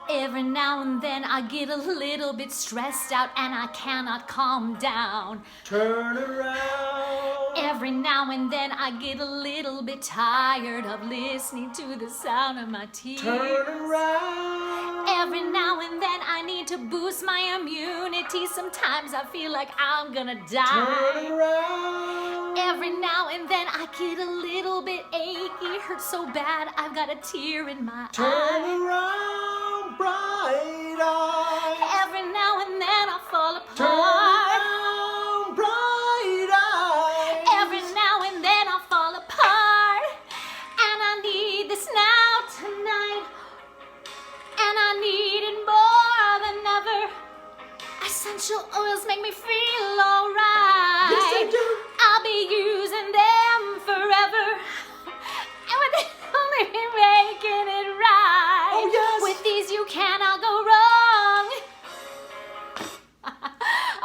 Every now and then I get a little bit stressed out and I cannot calm down. Turn around. Every now and then I get a little bit tired of listening to the sound of my tears. Turn around. Every now and then I need to boost my immunity. Sometimes I feel like I'm gonna die. Turn around. Every now and then I get a little bit achy. Hurts so bad I've got a tear in my Turn eye. around, bright eyes. Every now and then I fall apart. Turn around, bright eyes. Every now and then I fall apart. And I need this now tonight. And I need it more than ever. Essential oils make me feel alright. Yes, they do. I'll be using them forever. And with this, only be making it right. Oh, yes. With these, you cannot go wrong.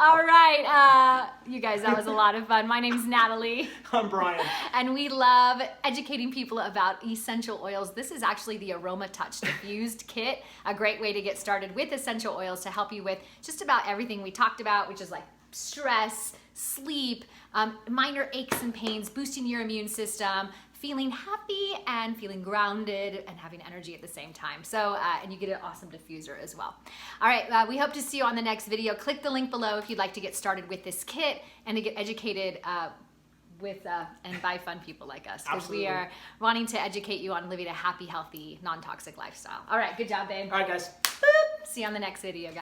All right, you guys, that was a lot of fun. My name's Natalie. I'm Brian. And we love educating people about essential oils. This is actually the Aroma Touch Diffused Kit, a great way to get started with essential oils to help you with just about everything we talked about, which is like stress, sleep, minor aches and pains, boosting your immune system, feeling happy and feeling grounded and having energy at the same time. So, and you get an awesome diffuser as well. All right, we hope to see you on the next video. Click the link below if you'd like to get started with this kit and to get educated with and by fun people like us, because we are wanting to educate you on living a happy, healthy, non-toxic lifestyle. All right, good job, babe. All right, guys. Boop. See you on the next video, guys.